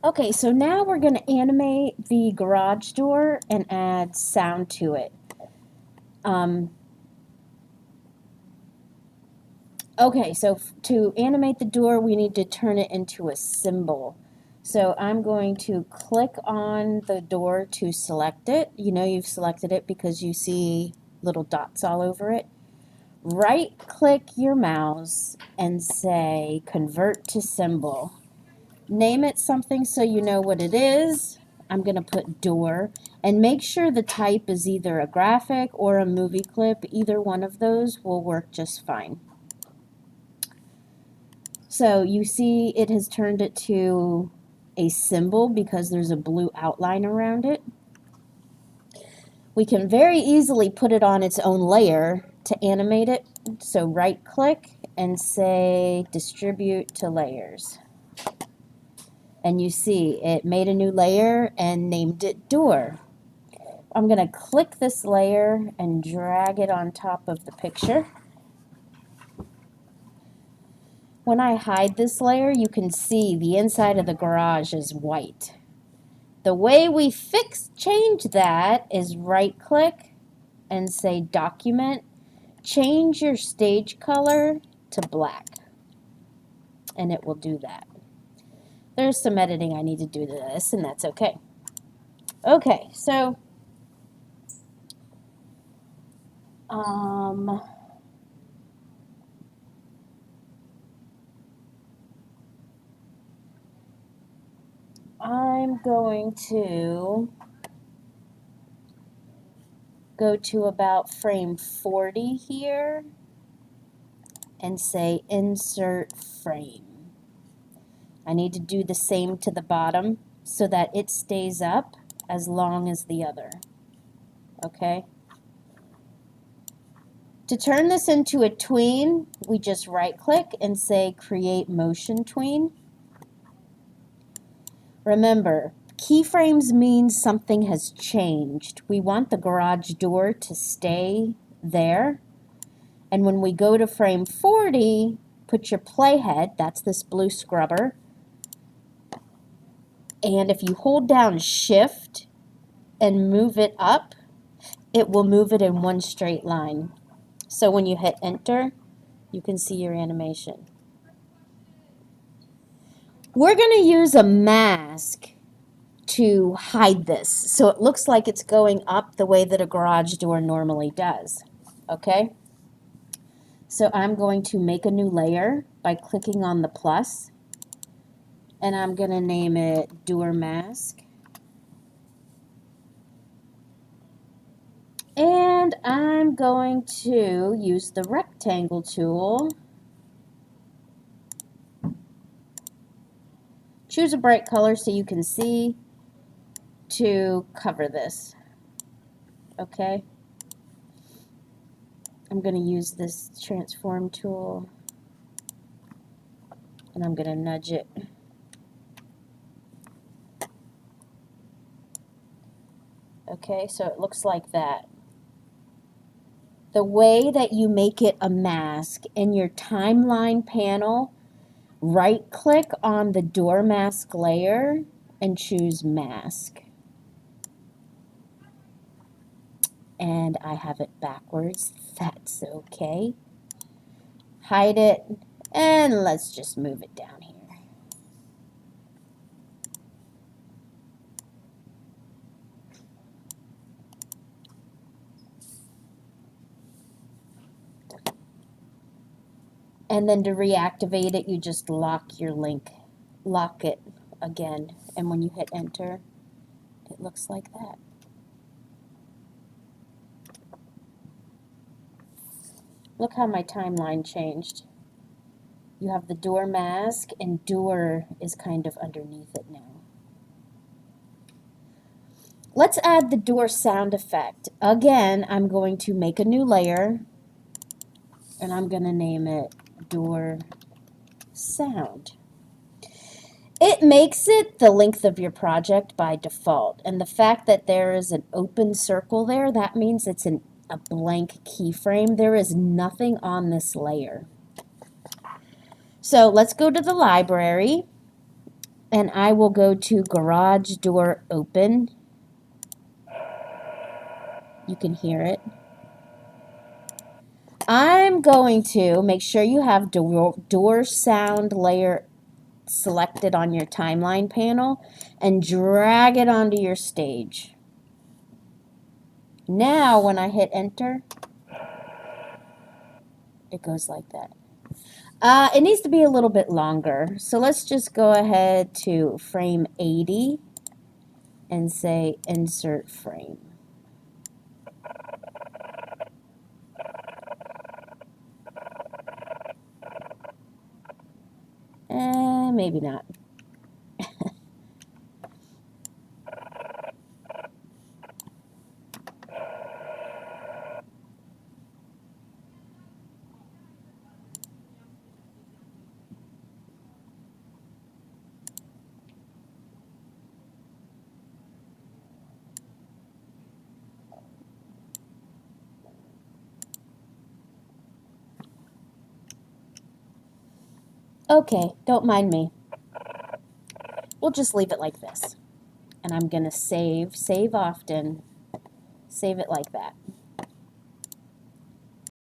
Okay, so now we're going to animate the garage door and add sound to it. Okay, so to animate the door, we need to turn it into a symbol. So I'm going to click on the door to select it. You know you've selected it because you see little dots all over it. Right-click your mouse and say Convert to Symbol. Name it something so you know what it is. I'm going to put door, and make sure the type is either a graphic or a movie clip. Either one of those will work just fine. So you see it has turned it to a symbol because there's a blue outline around it. We can very easily put it on its own layer to animate it. So right click and say distribute to layers. And you see it made a new layer and named it door. I'm going to click this layer and drag it on top of the picture. When I hide this layer, you can see the inside of the garage is white. The way we change that is right click and say document, change your stage color to black, and it will do that. There's some editing I need to do to this, and that's okay. Okay, so I'm going to go to about frame 40 here and say insert frame. I need to do the same to the bottom so that it stays up as long as the other. Okay? To turn this into a tween, we just right click and say create motion tween. Remember, keyframes means something has changed. We want the garage door to stay there. And when we go to frame 40, put your playhead, that's this blue scrubber. And if you hold down shift and move it up, it will move it in one straight line. So when you hit enter, you can see your animation. We're going to use a mask to hide this, so it looks like it's going up the way that a garage door normally does. Okay? So I'm going to make a new layer by clicking on the plus, and I'm going to name it door mask. And I'm going to use the rectangle tool. Choose a bright color so you can see to cover this. Okay? I'm going to use this transform tool, and I'm going to nudge it. Okay, so it looks like that. The way that you make it a mask, in your timeline panel, right click on the door mask layer and choose mask. And I have it backwards. That's okay. Hide it, and let's just move it down here. And then to reactivate it, you just lock your link. Lock it again. And when you hit enter, it looks like that. Look how my timeline changed. You have the door mask, and door is kind of underneath it now. Let's add the door sound effect. Again, I'm going to make a new layer, and I'm going to name it door sound. It makes it the length of your project by default, and the fact that there is an open circle there, that means it's a blank keyframe. There is nothing on this layer. So let's go to the library, and I will go to garage door open. You can hear it. I'm going to make sure you have door sound layer selected on your timeline panel and drag it onto your stage. Now when I hit enter, it goes like that. It needs to be a little bit longer, so let's just go ahead to frame 80 and say insert frame. Maybe not. Okay, don't mind me. We'll just leave it like this. And I'm going to save often, save it like that.